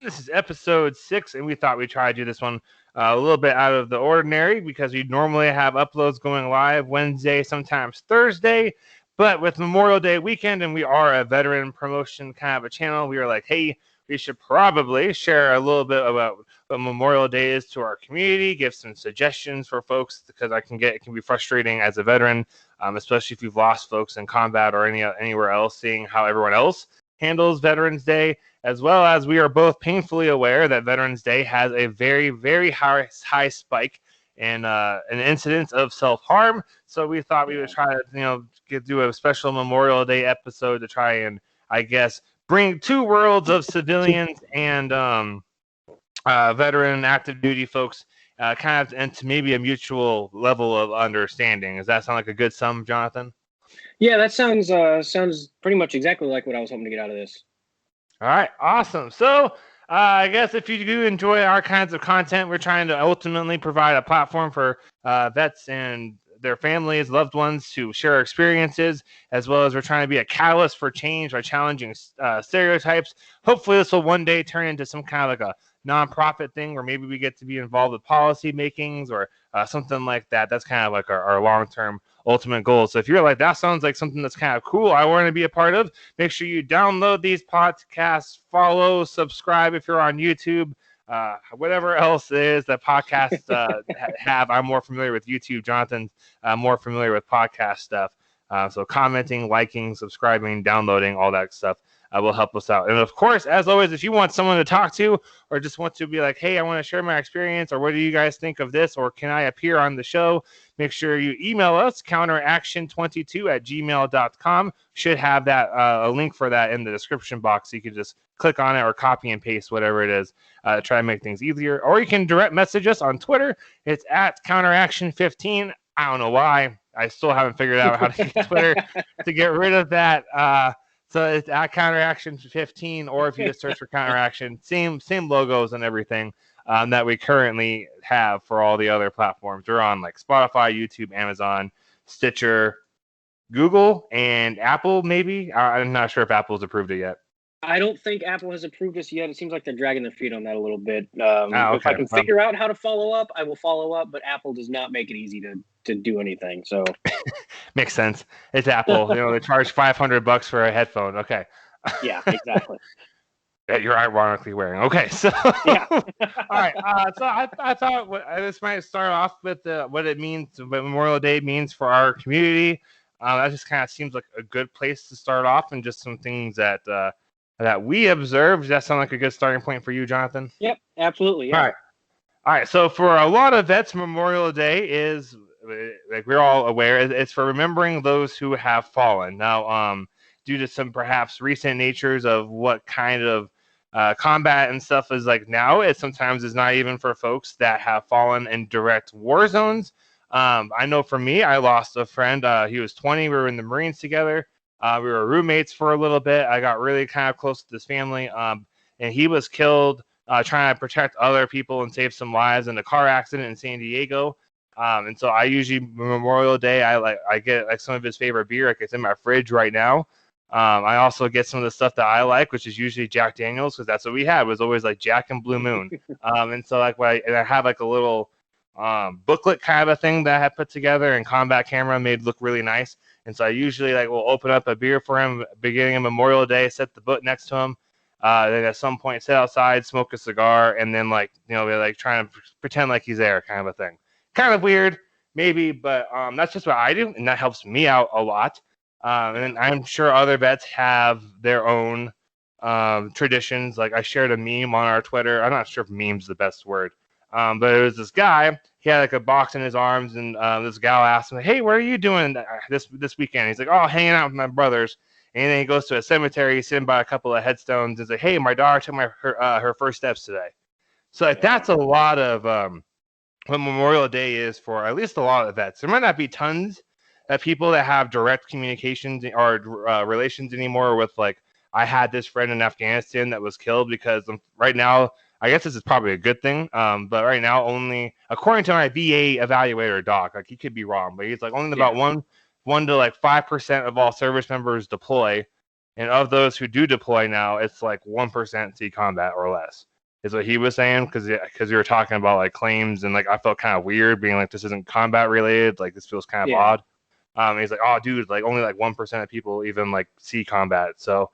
This is episode 6, and we thought we'd try to do this one a little bit out of the ordinary because we normally have uploads going live Wednesday, sometimes Thursday. But with Memorial Day weekend, and we are a veteran promotion kind of a channel, we were like, hey, we should probably share a little bit about what Memorial Day is to our community, give some suggestions for folks because it can be frustrating as a veteran, especially if you've lost folks in combat or anywhere else, seeing how everyone else handles Veterans Day, as well as we are both painfully aware that Veterans Day has a very, very high spike in an incidence of self-harm. So we thought we would try to, do a special Memorial Day episode to try and, I guess, bring two worlds of civilians and veteran active duty folks kind of into maybe a mutual level of understanding. Does that sound like a good sum, Jonathan? Yeah, that sounds pretty much exactly like what I was hoping to get out of this. All right, awesome. So I guess if you do enjoy our kinds of content, we're trying to ultimately provide a platform for vets and their families, loved ones to share experiences, as well as we're trying to be a catalyst for change by challenging stereotypes. Hopefully this will one day turn into some kind of like a nonprofit thing where maybe we get to be involved with policy makings or something like that. That's kind of like our long-term ultimate goal. So if you're like, that sounds like something that's kind of cool, I want to be a part of, make sure you download these podcasts, follow, subscribe if you're on YouTube, whatever else it is that podcasts have. I'm more familiar with YouTube. Jonathan's more familiar with podcast stuff. So commenting, liking, subscribing, downloading, all that stuff will help us out. And of course, as always, if you want someone to talk to or just want to be like, hey, I want to share my experience, or what do you guys think of this, or can I appear on the show, make sure you email us, counteraction22@gmail.com. Should have that a link for that in the description box. So you can just click on it or copy and paste whatever it is to try to make things easier. Or you can direct message us on Twitter. It's at CounterAction15. I don't know why. I still haven't figured out how to get Twitter to get rid of that. So it's at CounterAction15, or if you just search for CounterAction, same logos and everything that we currently have for all the other platforms. We're on like Spotify, YouTube, Amazon, Stitcher, Google, and Apple maybe. I'm not sure if Apple's approved it yet. I don't think Apple has approved us yet. It seems like they're dragging their feet on that a little bit. Okay. If I can figure out how to follow up, I will follow up, but Apple does not make it easy to do anything. So makes sense. It's Apple. They charge $500 for a headphone. Okay. Yeah, exactly. That you're ironically wearing. Okay, so yeah. All right. So I thought this might start off with what it means, what Memorial Day means for our community. That just kind of seems like a good place to start off, and just some things that we observed. Does that sound like a good starting point for you, Jonathan? Yep, absolutely. Yeah. All right. So for a lot of vets, Memorial Day is, like we're all aware, it's for remembering those who have fallen. Now, due to some perhaps recent natures of what kind of combat and stuff is like now, it sometimes is not even for folks that have fallen in direct war zones. I know for me, I lost a friend. He was 20. We were in the Marines together. We were roommates for a little bit. I got really kind of close to this family, and he was killed trying to protect other people and save some lives in a car accident in San Diego. And so I usually, Memorial Day, I get like some of his favorite beer. Like it's in my fridge right now. I also get some of the stuff that I like, which is usually Jack Daniels, because that's what we had. It was always like Jack and Blue Moon. And so like I have like a little booklet kind of a thing that I had put together, and Combat Camera made look really nice. And so I usually will open up a beer for him beginning of Memorial Day, set the book next to him. Then at some point sit outside, smoke a cigar, and then trying to pretend like he's there, kind of a thing. Kind of weird, maybe, but that's just what I do, and that helps me out a lot. And I'm sure other vets have their own traditions. Like I shared a meme on our Twitter. I'm not sure if meme's the best word, but it was this guy. He had like a box in his arms, and this gal asked him, "Hey, what are you doing this weekend?" He's like, "Oh, hanging out with my brothers." And then he goes to a cemetery, sitting by a couple of headstones, and says, "Hey, my daughter took her first steps today." So that's a lot of what Memorial Day is for at least a lot of vets. There might not be tons of people that have direct communications or relations anymore with I had this friend in Afghanistan that was killed, because right now, I guess this is probably a good thing, but right now only, according to my VA evaluator doc, he could be wrong, but he's only about 1 to 5% of all service members deploy, and of those who do deploy now, it's like 1% see combat or less. Is what he was saying, because you were talking about like claims, and like I felt kind of weird being like, this isn't combat related, like this feels kind of odd. He's like, oh dude, like only like 1% of people even like see combat. So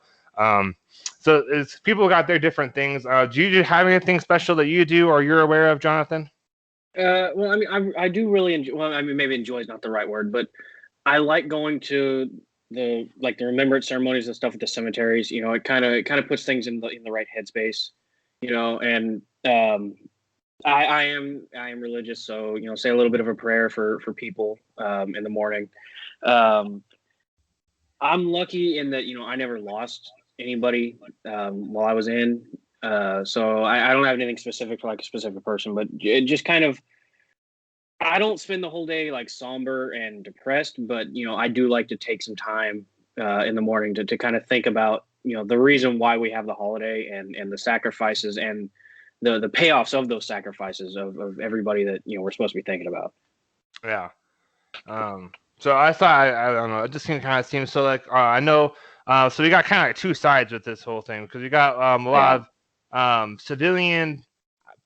it's people got their different things. Do you have anything special that you do or you're aware of, Jonathan? Well, I mean, I do really enjoy. Well, I mean, maybe enjoy is not the right word, but I like going to the remembrance ceremonies and stuff at the cemeteries. You know, it kind of puts things in the right headspace. You know, and I am religious, so you know, say a little bit of a prayer for people in the morning. I'm lucky in that, you know, I never lost anybody while I was in. So I don't have anything specific for like a specific person, but it just kind of, I don't spend the whole day like somber and depressed, but you know, I do like to take some time in the morning to kind of think about, you know, the reason why we have the holiday and the sacrifices and the payoffs of those sacrifices of everybody that, you know, we're supposed to be thinking about. Yeah. So I thought, I don't know, it just kind of seems so like, I know, so we got kind of like two sides with this whole thing, because we got a lot of civilian,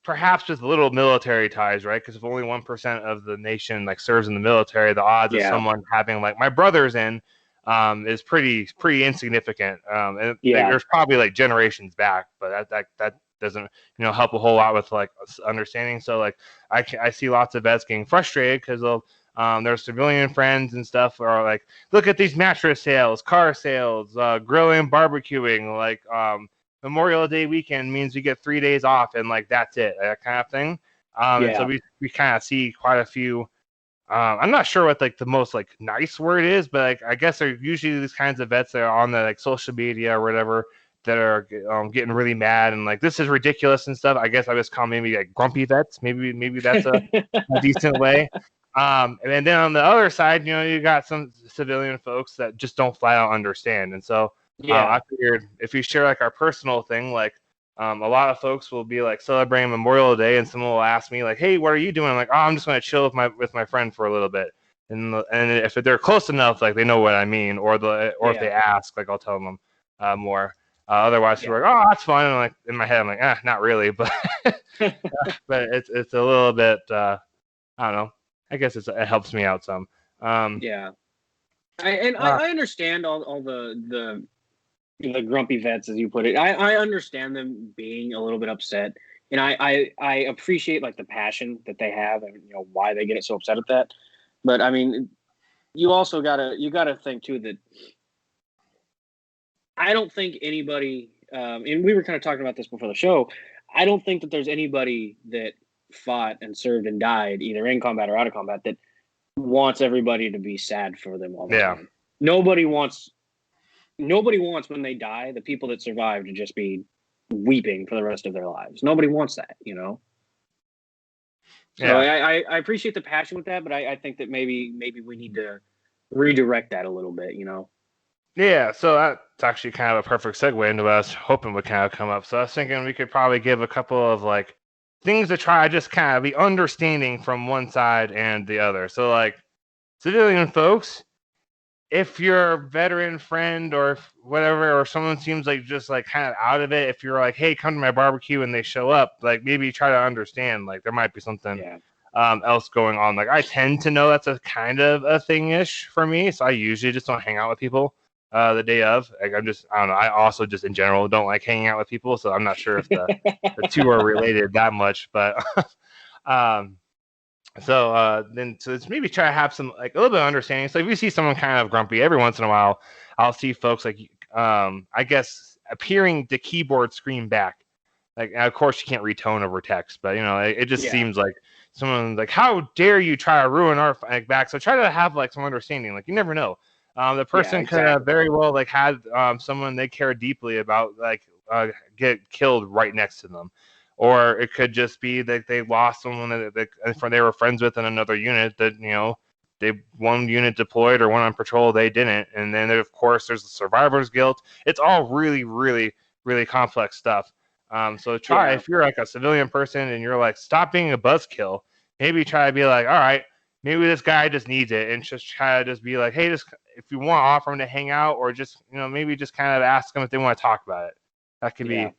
perhaps with little military ties, right? Because if only 1% of the nation like serves in the military, the odds of someone having like my brother's in is pretty insignificant. And there's probably like generations back, but that doesn't, you know, help a whole lot with like understanding. So like I see lots of vets getting frustrated because they'll their civilian friends and stuff are like, look at these mattress sales, car sales, grilling, barbecuing, like Memorial Day weekend means we get 3 days off and like that's it, that kind of thing. And so we kind of see quite a few. I'm not sure what like the most like nice word is, but like I guess they're usually these kinds of vets that are on the like social media or whatever that are getting really mad and like this is ridiculous and stuff. I guess I just call maybe like grumpy vets. Maybe that's a decent way. And then on the other side, you know, you got some civilian folks that just don't flat out understand, and so. I figured if we share like our personal thing, like a lot of folks will be like celebrating Memorial Day, and someone will ask me like, "Hey, what are you doing?" I'm like, "Oh, I'm just going to chill with my friend for a little bit." And if they're close enough, like they know what I mean, or if they ask, like I'll tell them more. Otherwise, we're like, "Oh, that's fun." And like in my head, I'm like, not really," but but it's a little bit. I don't know. I guess it helps me out some. I understand all the grumpy vets, as you put it. I understand them being a little bit upset, and I appreciate like the passion that they have and, you know, why they get so upset at that. But I mean, you also gotta think too that I don't think anybody, and we were kind of talking about this before the show. I don't think that there's anybody that fought and served and died either in combat or out of combat that wants everybody to be sad for them all the time. Nobody wants when they die, the people that survive, to just be weeping for the rest of their lives. Nobody wants that, you know? So I appreciate the passion with that, but I think that maybe we need to redirect that a little bit, you know? Yeah, so that's actually kind of a perfect segue into what I was hoping would kind of come up. So I was thinking we could probably give a couple of like things to try just kind of be understanding from one side and the other. So like civilian folks, if you're a veteran friend or whatever, or someone seems like just like kind of out of it, if you're like, hey, come to my barbecue and they show up, like maybe try to understand like there might be something else going on. Like I tend to know that's a kind of a thing-ish for me, so I usually just don't hang out with people the day of. Like I don't know. I also just in general don't like hanging out with people, so I'm not sure if the two are related that much, but so it's maybe try to have some like a little bit of understanding. So if you see someone kind of grumpy, every once in a while, I'll see folks like I guess appearing to keyboard scream back. Like of course you can't retone over text, but you know it just seems like someone's like, how dare you try to ruin our back? So try to have like some understanding. Like you never know. The person could have very well like had someone they care deeply about like get killed right next to them. Or it could just be that they lost someone that they were friends with in another unit that, you know, one unit deployed or one on patrol, they didn't. And then, of course, there's the survivor's guilt. It's all really, really, really complex stuff. So if you're like a civilian person and you're like, stop being a buzzkill, maybe try to be like, all right, maybe this guy just needs it, and just try to just be like, hey, just if you want to offer him to hang out, or just maybe just kind of ask them if they want to talk about it. That could Yeah. be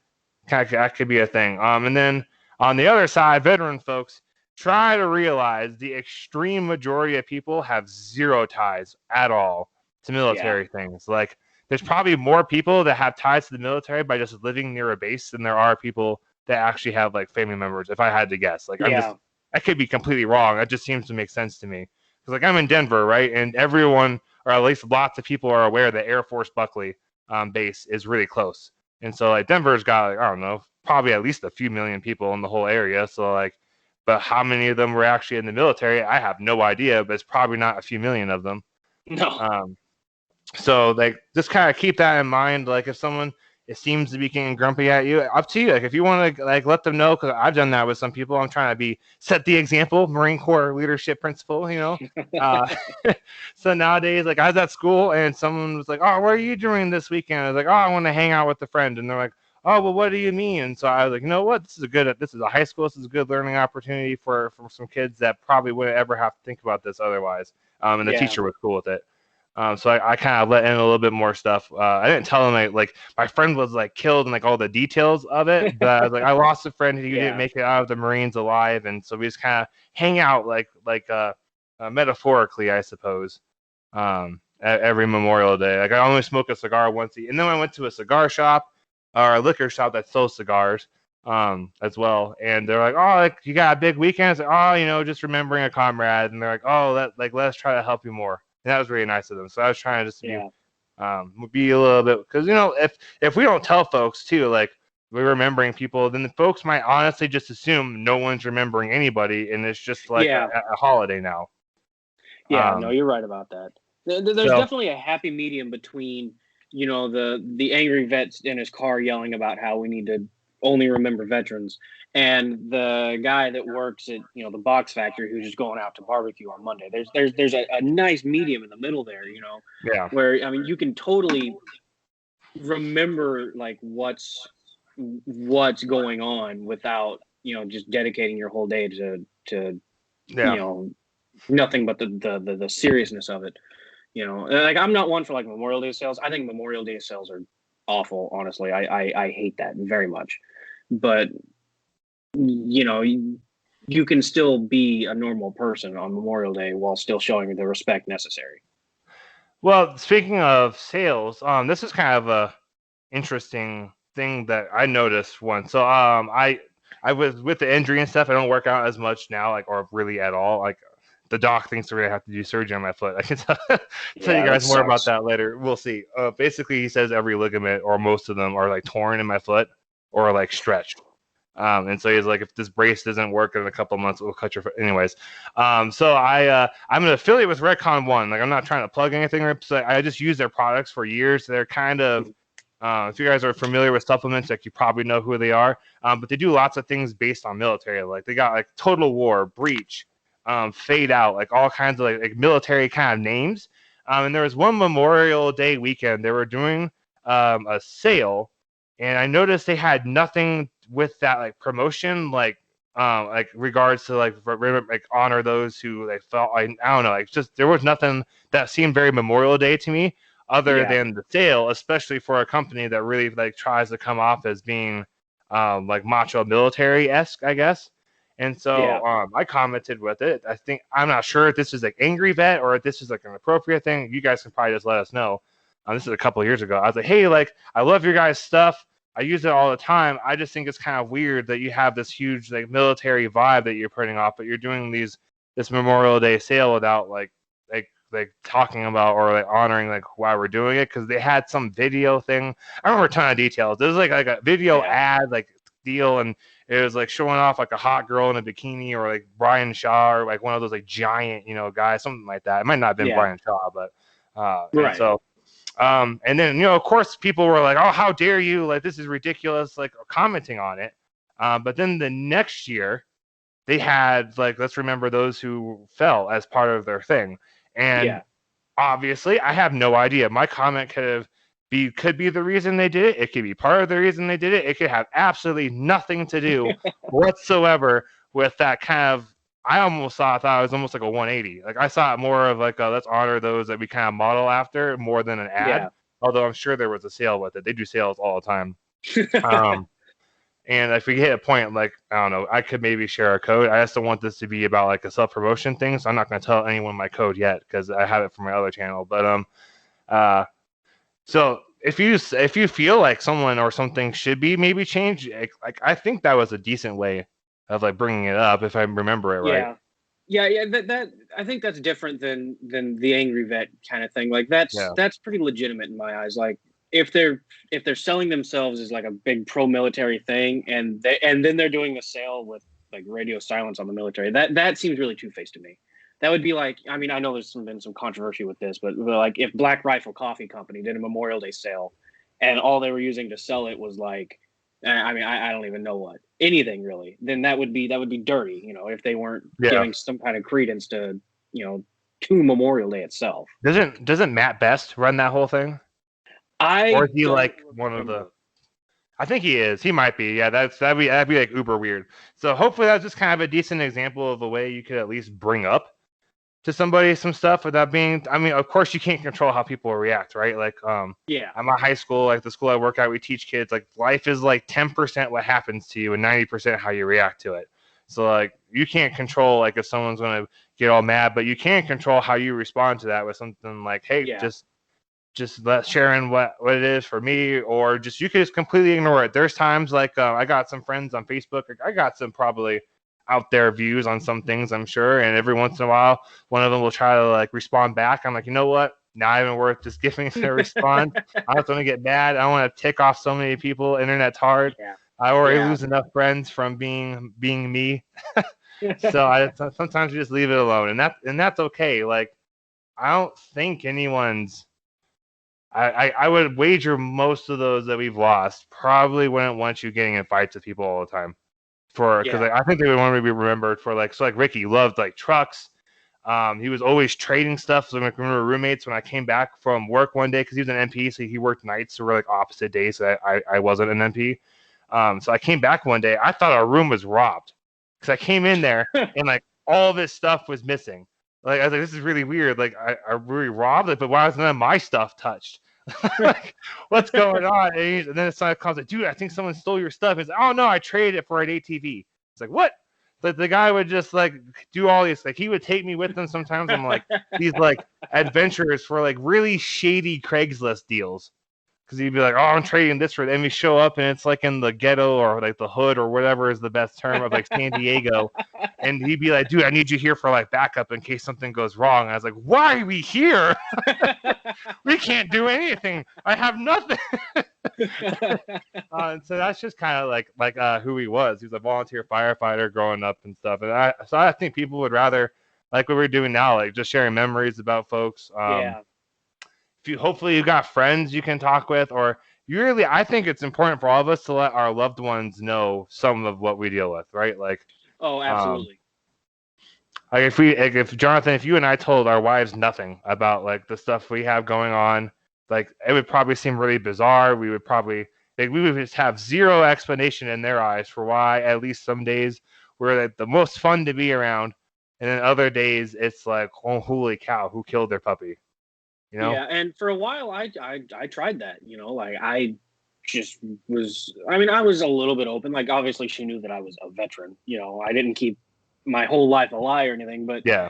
that could be a thing. And then on the other side, veteran folks try to realize the extreme majority of people have zero ties at all to Yeah. military things. Like there's probably more people that have ties to the military by just living near a base than there are people that actually have like family members. If I had to guess, like Yeah. I could be completely wrong. That just seems to make sense to me because like I'm in Denver, right, and everyone or at least lots of people are aware that Air Force Buckley base is really close. And so like Denver's got like, I don't know, probably at least a few million people in the whole area. So like, but how many of them were actually in the military? I have no idea, but it's probably not a few million of them. No. Um, so like just kind of keep that in mind. Like if someone it seems to be getting grumpy at you, up to you. Like if you want to like let them know, because I've done that with some people. I'm trying to be set the example, Marine Corps leadership principle. Uh, so nowadays, like I was at school and someone was like, "Oh, what are you doing this weekend?" I was like, "Oh, I want to hang out with a friend," and they're like, "Oh, well, what do you mean?" And so I was like, "You know what? This is a high school. This is a good learning opportunity for some kids that probably wouldn't ever have to think about this otherwise." And the Yeah. teacher was cool with it. So I kind of let in a little bit more stuff. I didn't tell him like my friend was like killed and like all the details of it, but I was like I lost a friend who didn't Yeah. make it out of the Marines alive, and so we just kind of hang out metaphorically, I suppose. Every Memorial Day, like I only smoke a cigar once, and then I went to a cigar shop or a liquor shop that sells cigars as well, and they're like, oh, like you got a big weekend. It's like, oh, just remembering a comrade, and they're like, oh, let us try to help you more. And that was really nice of them. So I was trying just to Yeah. be a little bit because if we don't tell folks too, like we're remembering people, then the folks might honestly just assume no one's remembering anybody, and it's just like Yeah. a holiday now. Yeah. No, Um, you're right about that. There's so definitely a happy medium between, the angry vet in his car yelling about how we need to only remember veterans, and the guy that works at the box factory who's just going out to barbecue on Monday. There's a nice medium in the middle there, yeah, where I mean you can totally remember like what's going on without just dedicating your whole day to you yeah. know nothing but the seriousness of it. Like I'm not one for like Memorial Day sales. I think Memorial Day sales are awful. Honestly, I hate that very much. But you can still be a normal person on Memorial Day while still showing the respect necessary. Well, speaking of sales, this is kind of a interesting thing that I noticed once. So I was with the injury and stuff. I don't work out as much now, like or really at all. Like the doc thinks we're gonna have to do surgery on my foot. I can tell you Yeah, that guys more about sucks. that later. We'll see. Basically, he says every ligament or most of them are like torn in my foot or like stretched. And so he's like, if this brace doesn't work in a couple months, we'll cut your foot. Anyways, so I'm an affiliate with Redcon One. Like I'm not trying to plug anything. So I just use their products for years. They're kind of if you guys are familiar with supplements, like you probably know who they are. But they do lots of things based on military. Like they got like Total War, Breach, Fade Out, like all kinds of like military kind of names. And there was one Memorial Day weekend they were doing a sale, and I noticed they had nothing with that like promotion, like regards to like honor those who like felt I don't know, like just there was nothing that seemed very Memorial Day to me other Yeah, than the sale, especially for a company that really like tries to come off as being like macho military esque, I guess. And yeah, so I commented with it. I think I'm not sure if this is like angry vet or if this is like an appropriate thing. You guys can probably just let us know. This is a couple of years ago. I was like, hey, like I love your guys' stuff. I use it all the time. I just think it's kind of weird that you have this huge like military vibe that you're putting off, but you're doing this Memorial Day sale without like talking about or like honoring like why we're doing it because they had some video thing. I don't remember a ton of details. There was like a video yeah, ad like deal, and it was like showing off like a hot girl in a bikini or like Brian Shaw or like one of those like giant guys, something like that. It might not have been yeah. Brian Shaw, but and Right. so and then of course people were like, oh, how dare you, like this is ridiculous, like commenting on it. But then the next year they had like let's remember those who fell as part of their thing. And Yeah. obviously I have no idea. My comment could be the reason they did it. It could be part of the reason they did it. It could have absolutely nothing to do whatsoever with that kind of I almost thought it was almost like a 180. Like I saw it more of like let's honor those that we kind of model after more than an ad. Yeah. Although I'm sure there was a sale with it. They do sales all the time. And if we hit a point like I don't know, I could maybe share a code. I just don't want this to be about like a self promotion thing, so I'm not going to tell anyone my code yet because I have it from my other channel. But uh, so if you feel like someone or something should be maybe changed, like I think that was a decent way of like bringing it up if I remember it right. Yeah. Yeah. That I think that's different than the angry vet kind of thing. Like Yeah. that's pretty legitimate in my eyes. Like if they're selling themselves as like a big pro military thing, and then they're doing a sale with like radio silence on the military, that seems really two faced to me. That would be like, I mean, I know been some controversy with this, but like if Black Rifle Coffee Company did a Memorial Day sale, and all they were using to sell it was like, I mean, I don't even know what anything really. Then that would be dirty, you know, if they weren't Yeah. giving some kind of credence to, you know, to Memorial Day itself. Doesn't Matt Best run that whole thing, or I is he don't like one of the? remember. I think he is. He might be. Yeah, that'd be like uber weird. So hopefully that's just kind of a decent example of a way you could at least bring up to somebody some stuff without being. I mean, of course you can't control how people react, right? Like Yeah, I'm at high school, like the school I work at, we teach kids like life is like 10% what happens to you and 90% how you react to it. So like you can't control like if someone's gonna get all mad, but you can control how you respond to that with something like, hey, yeah, just let sharing what it is for me, or just you could just completely ignore it. There's times like I got some friends on Facebook. I got some probably out there views on some things, I'm sure, and every once in a while, one of them will try to like respond back. I'm like, you know what? Not even worth just giving a response. I don't want to get mad. I don't want to tick off so many people. Internet's hard. yeah, I already yeah. lose enough friends from being me. So I sometimes you just leave it alone, and that's okay. Like I don't think anyone's I would wager most of those that we've lost probably wouldn't want you getting in fights with people all the time. For because Yeah. I think they would want to be remembered for like so like Ricky loved like trucks. He was always trading stuff. So like, remember roommates when I came back from work one day because he was an NP, so he worked nights, so we're like opposite days. So I wasn't an NP. So I came back one day. I thought our room was robbed because I came in there and like all this stuff was missing. Like I was like, this is really weird. Like I really robbed it, but why was none of my stuff touched? Like, what's going on? And then someone comes like, dude, I think someone stole your stuff. He's like, oh no, I traded it for an ATV. It's like, what? But the guy would just like do all these, like he would take me with him sometimes on like these like adventures for like really shady Craigslist deals. Because he'd be like, oh, I'm trading this for it. And we show up and it's like in the ghetto or like the hood or whatever is the best term of like San Diego. And he'd be like, dude, I need you here for like backup in case something goes wrong. And I was like, why are we here? We can't do anything. I have nothing. And so that's just kind of like who he was. He was a volunteer firefighter growing up and stuff. And I think people would rather like what we're doing now, like just sharing memories about folks. Yeah. If you hopefully you got friends you can talk with, or you really, I think it's important for all of us to let our loved ones know some of what we deal with, right? Oh, Um, absolutely. like if Jonathan, if you and I told our wives nothing about like the stuff we have going on, like it would probably seem really bizarre. We would probably like we would just have zero explanation in their eyes for why at least some days we're like the most fun to be around, and then other days it's like, oh holy cow, who killed their puppy? You know? Yeah, and for a while I tried that, you know, like I just was, I mean, I was a little bit open. Like obviously she knew that I was a veteran, you know. I didn't keep my whole life a lie or anything, but Yeah.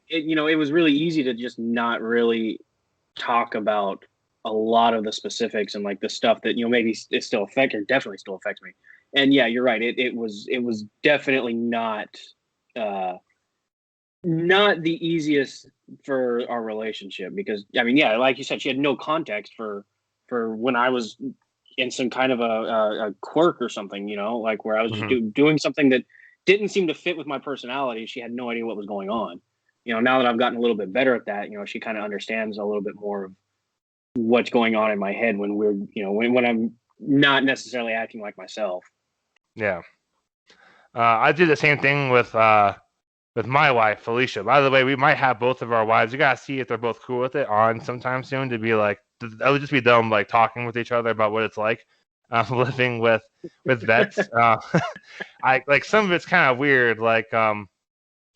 it, you know, it was really easy to just not really talk about a lot of the specifics and like the stuff that, you know, maybe it still affect or definitely still affects me. And yeah, you're right. It was definitely uh not the easiest for our relationship because I mean, yeah, like you said, she had no context for when I was in some kind of a quirk or something, you know, like where I was just Mhm. doing something that didn't seem to fit with my personality. She had no idea what was going on. You know, now that I've gotten a little bit better at that, you know, she kind of understands a little bit more of what's going on in my head when we're, you know, when I'm not necessarily acting like myself. Yeah. I did the same thing with my wife, Felicia. By the way, we might have both of our wives. You gotta see if they're both cool with it on sometime soon to be like that would just be them like talking with each other about what it's like living with vets. I like some of it's kind of weird. Like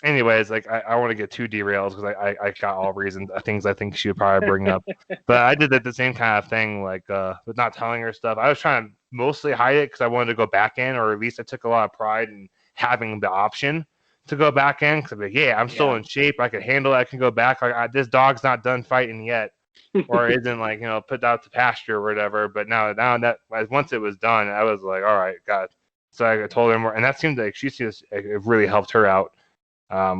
anyways, like I want to get too derailed because I got all reasons things I think she would probably bring up, but I did the same kind of thing like with not telling her stuff. I was trying to mostly hide it because I wanted to go back in, or at least I took a lot of pride in having the option to go back in because like, yeah, I'm still Yeah. in shape, I can handle it, I can go back. Like this dog's not done fighting yet, or isn't like put out to pasture or whatever. But now that once it was done, I was like, all right, God. So I told her more, and that seemed like it really helped her out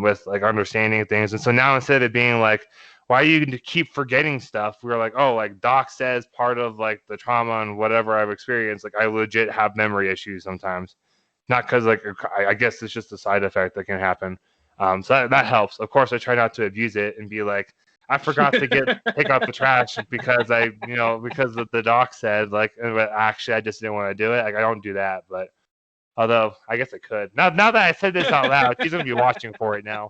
with like understanding things. And so now instead of being like, why do you keep forgetting stuff? We were like, oh, like Doc says part of like the trauma and whatever I've experienced, like I legit have memory issues sometimes. Not because like I guess it's just a side effect that can happen. So that helps. Of course, I try not to abuse it and be like, I forgot to take out the trash because because the doc said like, but actually I just didn't want to do it. Like I don't do that, but although I guess it could. Now that I said this out loud, she's gonna be watching for it now.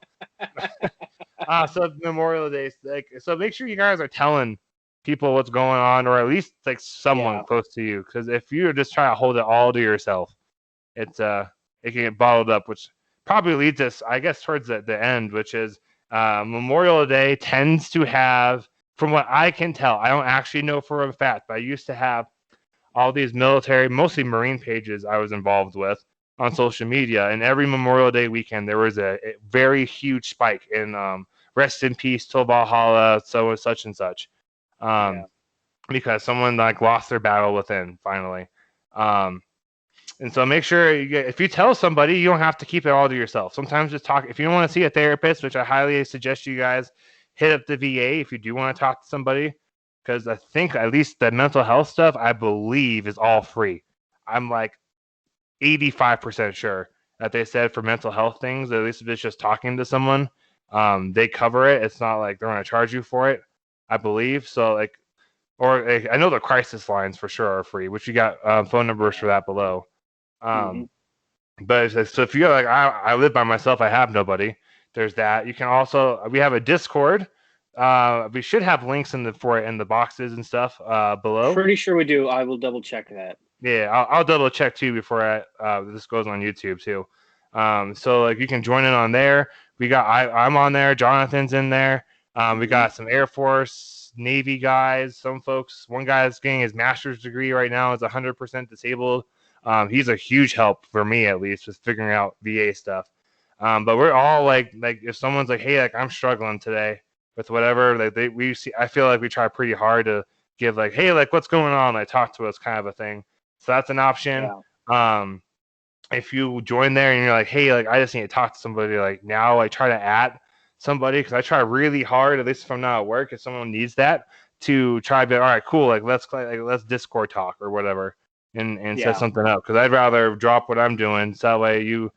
So Memorial Day, like, so make sure you guys are telling people what's going on, or at least like someone Yeah. close to you. Because if you're just trying to hold it all to yourself, it's it can get bottled up, which probably leads us, I guess, towards the end, which is Memorial Day tends to have, from what I can tell, I don't actually know for a fact, but I used to have all these military, mostly Marine pages I was involved with on social media. And every Memorial Day weekend, there was a very huge spike in rest in peace till Valhalla, so such and such, Yeah. because someone like lost their battle within finally. Um, and so make sure if you tell somebody, you don't have to keep it all to yourself. Sometimes just talk. If you want to see a therapist, which I highly suggest you guys hit up the VA if you do want to talk to somebody, because I think at least the mental health stuff I believe is all free. I'm like 85% sure that they said for mental health things, at least if it's just talking to someone, they cover it. It's not like they're going to charge you for it. I believe so. Like, or I know the crisis lines for sure are free, which you got phone numbers Yeah. for that below. Hmm. Um, but so if you're like, I live by myself, I have nobody. There's that. You can also we have a Discord. We should have links for it in the boxes and stuff below. Pretty sure we do. I will double check that. Yeah, I'll double check too before this goes on YouTube too. So like you can join in on there. I'm on there. Jonathan's in there. We Hmm. got some Air Force, Navy guys. Some folks. One guy is getting his master's degree right now. Is 100% disabled. He's a huge help for me at least with figuring out VA stuff. But we're all like if someone's like, hey, like I'm struggling today with whatever, like we see. I feel like we try pretty hard to give like, hey, like what's going on? Like talk to us, kind of a thing. So that's an option. Yeah. Um, if you join there and you're like, hey, like I just need to talk to somebody, like now I try to add somebody because I try really hard, at least if I'm not at work, if someone needs that, to try to be all right, cool, like let's Discord talk or whatever, and set Yeah. something up because I'd rather drop what I'm doing so that way you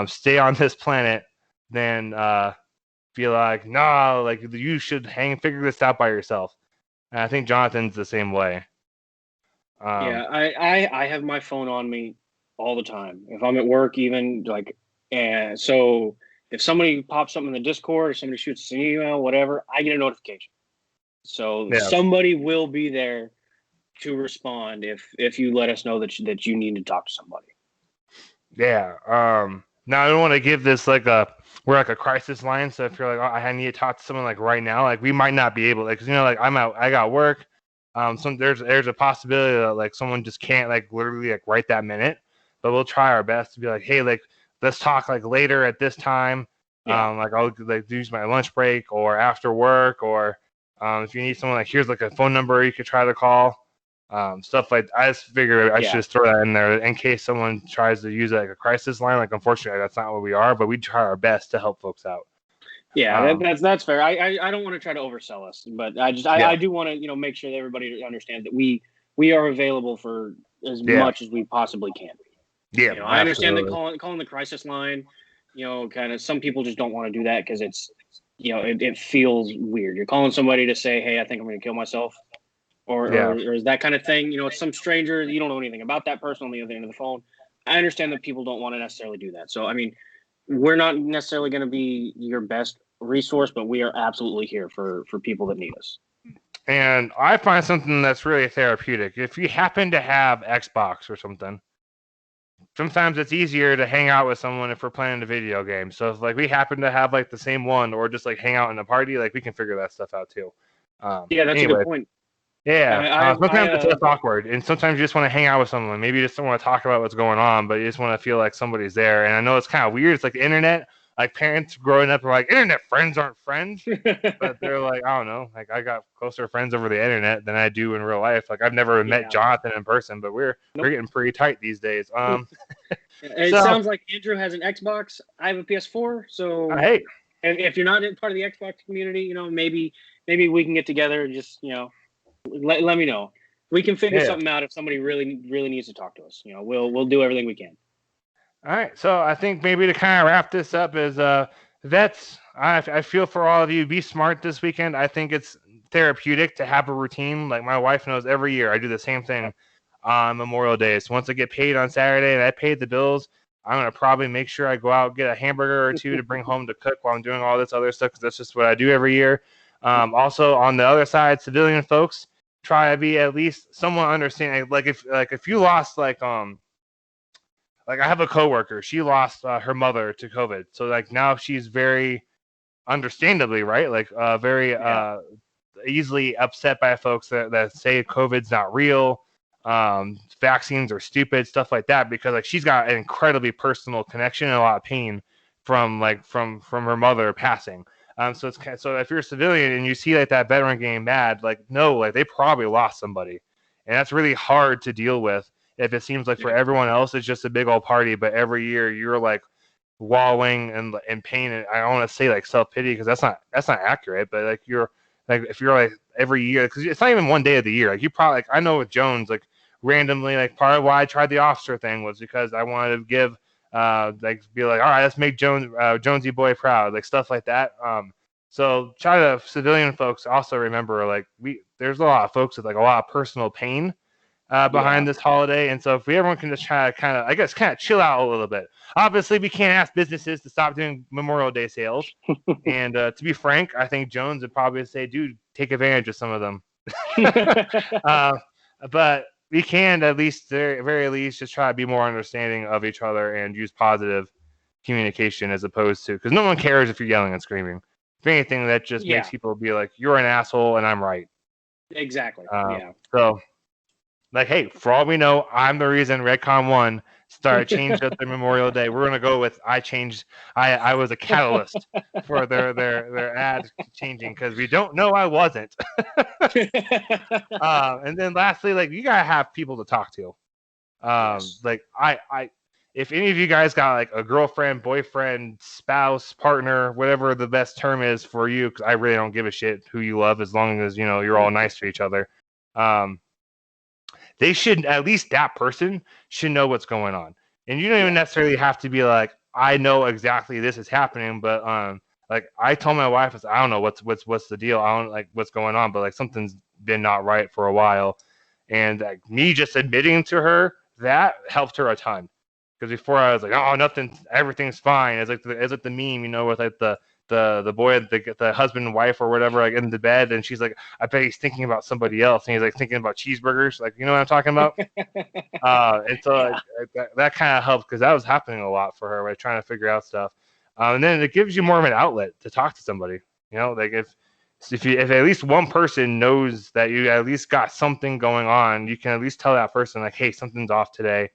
stay on this planet than feel like no, like you should figure this out by yourself. And I think Jonathan's the same way. Yeah. Um, I have my phone on me all the time. If I'm at work, even like, and so if somebody pops something in the Discord or somebody shoots us an email, whatever, I get a notification. So yeah, somebody will be there to respond if you let us know that you need to talk to somebody. yeah. Now I don't want to give this like we're like a crisis line. So if you're like, oh, I need to talk to someone like right now, like we might not be able, like, cause like I got work. There's a possibility that like someone just can't like literally like right that minute, but we'll try our best to be like, hey, like let's talk like later at this time. Yeah. Like I'll like use my lunch break or after work, or if you need someone, like here's like a phone number you could try to call. Stuff like I just figured I should Yeah. just throw that in there in case someone tries to use it like a crisis line. Like unfortunately, that's not what we are, but we try our best to help folks out. Yeah, Um, that's fair. I don't want to try to oversell us, but I yeah, do want to make sure that everybody understands that we are available for as yeah, much as we possibly can be. yeah, I understand that absolutely. calling the crisis line, kind of some people just don't want to do that because it's it feels weird. You're calling somebody to say, hey, I think I'm going to kill myself, Yeah, or is that kind of thing. It's some stranger, you don't know anything about that person on the other end of the phone. I understand that people don't want to necessarily do that. So I mean, we're not necessarily going to be your best resource, but we are absolutely here for people that need us. and I find something that's really therapeutic. If you happen to have Xbox or something, sometimes it's easier to hang out with someone if we're playing a video game. So if like we happen to have like the same one, or just like hang out in a party, like we can figure that stuff out too. Yeah, that's a good Anyway, point. yeah. I Sometimes it's just awkward, and sometimes you just want to hang out with someone. Maybe you just don't want to talk about what's going on, but you just want to feel like somebody's there. And I know it's kind of weird. It's like the internet. Like parents growing up are like, internet friends aren't friends, but they're like, I don't know. Like I got closer friends over the internet than I do in real life. Like I've never met Yeah. Jonathan in person, but we're Nope. getting pretty tight these days. It So sounds like Andrew has an Xbox. I have a PS4. So hey, if you're not part of the Xbox community, maybe we can get together and just let me know. We can figure yeah. something out if somebody really needs to talk to us. We'll do everything we can. All right, so I think maybe to kind of wrap this up is vets. I feel for all of you. Be smart this weekend. I think it's therapeutic to have a routine. Like my wife knows, every year I do the same thing on Memorial Day. So once I get paid on Saturday and I paid the bills, I'm gonna probably make sure I go out get a hamburger or two to bring home to cook while I'm doing all this other stuff because that's just what I do every year. Also on the other side, civilian folks try to be at least somewhat understanding. Like if you lost like I have a coworker, she lost her mother to COVID, so like now she's very understandably right, like very easily upset by folks that say COVID's not real, vaccines are stupid, stuff like that, because like she's got an incredibly personal connection and a lot of pain from her mother passing. So so if you're a civilian and you see like that veteran getting mad, like no, like they probably lost somebody, and that's really hard to deal with if it seems like for everyone else it's just a big old party, but every year you're like wallowing in pain. And I don't want to say like self pity because that's not accurate, but like you're like if you're like every year, because it's not even one day of the year. Like you probably like I know with Jones, like randomly, like part of why I tried the officer thing was because I wanted to give like be like, all right, let's make Jonesy boy proud, like stuff like that. So try to civilian folks also remember like there's a lot of folks with like a lot of personal pain behind this holiday. And so if everyone can just try to kind of, I guess, kind of chill out a little bit. Obviously, we can't ask businesses to stop doing Memorial Day sales. And to be frank, I think Jones would probably say, dude, take advantage of some of them. uh, but we can at least, very least, just try to be more understanding of each other and use positive communication as opposed to, because no one cares if you're yelling and screaming. If anything, that just makes people be like, you're an asshole and I'm right. Exactly. So like, hey, for all we know, I'm the reason Redcon 1 changed up their Memorial Day. We're gonna go with I was a catalyst for their ad changing because we don't know I wasn't. And then lastly, like you gotta have people to talk to. Like I if any of you guys got like a girlfriend, boyfriend, spouse, partner, whatever the best term is for you, because I really don't give a shit who you love as long as you're all nice to each other. They should, at least that person should know what's going on. And you don't even necessarily have to be like, I know exactly this is happening, but like I told my wife, I don't know what's the deal. I don't like what's going on, but like something's been not right for a while. And like me just admitting to her that helped her a ton. Because before I was like, oh, nothing, everything's fine. It's like the meme, with like the boy, the husband and wife or whatever, like in the bed, and she's like, I bet he's thinking about somebody else, and he's like thinking about cheeseburgers, like you know what I'm talking about. And so that kind of helped because that was happening a lot for her, like trying to figure out stuff. And then it gives you more of an outlet to talk to somebody. Like if at least one person knows that you at least got something going on, you can at least tell that person like, hey, something's off today.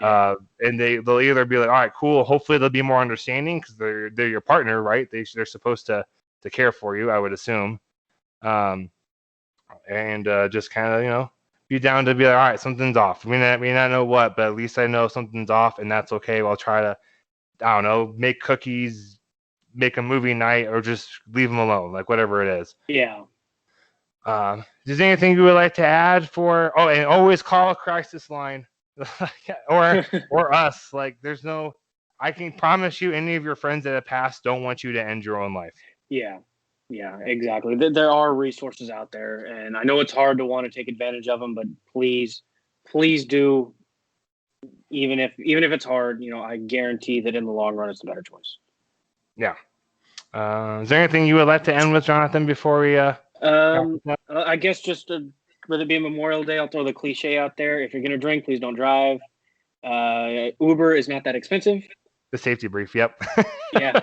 And they'll either be like, all right, cool. Hopefully they'll be more understanding because they're your partner, right? They're supposed to care for you, I would assume. And just kind of be down to be like, all right, something's off. We may not know what, but at least I know something's off, and that's okay. I'll try to, I don't know, make cookies, make a movie night, or just leave them alone, like whatever it is. Yeah. Is there anything you would like to add for? Oh, and always call a crisis line. or us. Like there's no, I can promise you any of your friends that have passed don't want you to end your own life. Yeah, exactly. There are resources out there, and I know it's hard to want to take advantage of them, but please do. Even if it's hard, I guarantee that in the long run, it's a better choice. Yeah. Is there anything you would like to end with, Jonathan, before we I guess just with it being Memorial Day, I'll throw the cliche out there. If you're gonna drink, please don't drive. Uber is not that expensive. The safety brief. Yep. Yeah.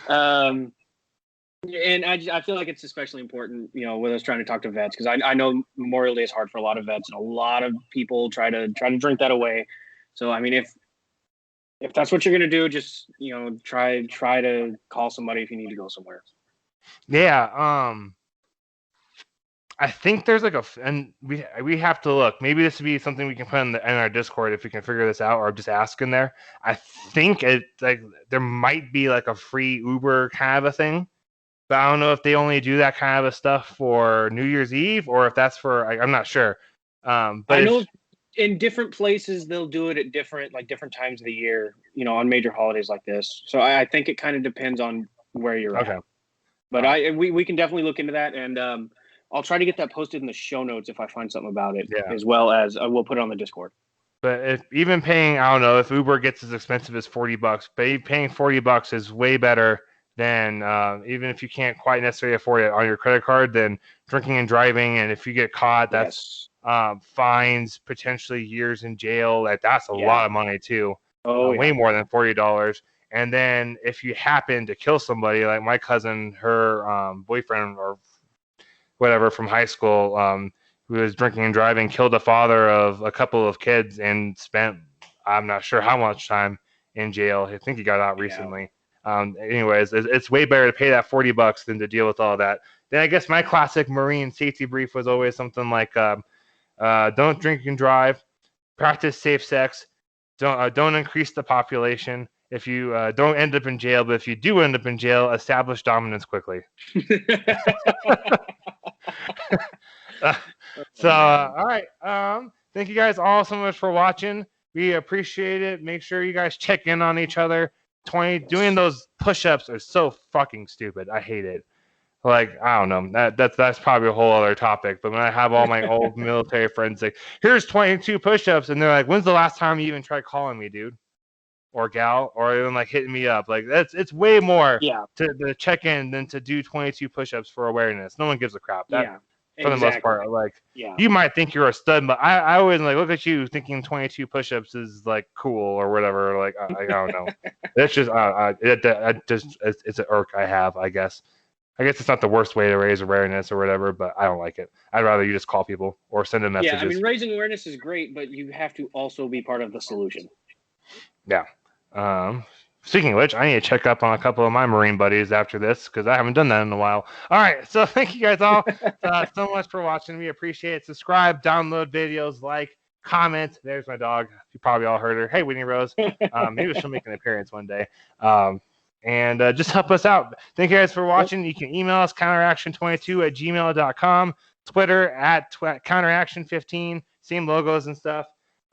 And I feel like it's especially important, with us trying to talk to vets, because I know Memorial Day is hard for a lot of vets, and a lot of people try to drink that away. So I mean, if that's what you're gonna do, just try to call somebody if you need to go somewhere. Yeah. I think there's like and we have to look. Maybe this would be something we can put in our Discord if we can figure this out, or just ask in there. I think it like there might be like a free Uber kind of a thing, but I don't know if they only do that kind of a stuff for New Year's Eve or if that's for I'm not sure. But I know in different places they'll do it at different times of the year, on major holidays like this. So I think it kind of depends on where you're at. But we can definitely look into that, and I'll try to get that posted in the show notes if I find something about it, as well as we'll put it on the Discord. But if even paying, I don't know, if Uber gets as expensive as $40, but paying $40 is way better than even if you can't quite necessarily afford it on your credit card, than drinking and driving. And if you get caught, that's fines, potentially years in jail. That's a lot of money too. Way more than $40. And then if you happen to kill somebody, like my cousin, her boyfriend or whatever from high school, who was drinking and driving, killed the father of a couple of kids and spent, I'm not sure how much time in jail. I think he got out recently. Anyways, it's way better to pay that $40 than to deal with all that. Then I guess my classic Marine safety brief was always something like, don't drink and drive, practice safe sex, don't increase the population. If you don't end up in jail, but if you do end up in jail, establish dominance quickly. All right. Thank you guys all so much for watching. We appreciate it. Make sure you guys check in on each other. Doing those push-ups are so fucking stupid. I hate it. Like, I don't know. That's probably a whole other topic. But when I have all my old military friends like, here's 22 push-ups, and they're like, when's the last time you even tried calling me, dude? Or gal, or even like hitting me up. Like it's way more to check in than to do 22 push-ups for awareness. No one gives a crap. For the most part, like you might think you're a stud, but I always like look at you thinking 22 push-ups is like cool or whatever. Like I don't know. It's just it's an irk I have. I guess it's not the worst way to raise awareness or whatever, but I don't like it. I'd rather you just call people or send them messages. Yeah, I mean raising awareness is great, but you have to also be part of the solution. Yeah. Speaking of which, I need to check up on a couple of my Marine buddies after this because I haven't done that in a while. All right, so thank you guys all so much for watching. We appreciate it. Subscribe, download videos, like, comment. There's my dog. You probably all heard her. Hey, Whitney Rose. Maybe she'll make an appearance one day. And just help us out. Thank you guys for watching. You can email us counteraction22@gmail.com, Twitter @counteraction15, same logos and stuff.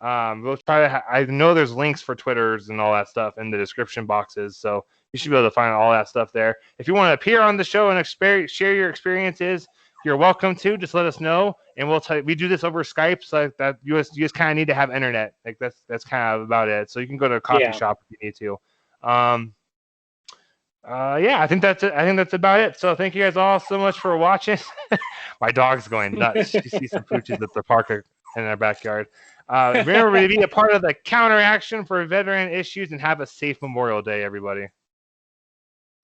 We'll try to. I know there's links for Twitters and all that stuff in the description boxes, so you should be able to find all that stuff there. If you want to appear on the show and share your experiences, you're welcome to. Just let us know, and we'll tell you. We do this over Skype, so that you just kind of need to have internet. Like that's kind of about it. So you can go to a coffee shop if you need to. I think that's it. I think that's about it. So thank you guys all so much for watching. My dog's going nuts. She sees some pooches at the park in our backyard. Remember to be a part of the counteraction for veteran issues and have a safe Memorial Day, everybody.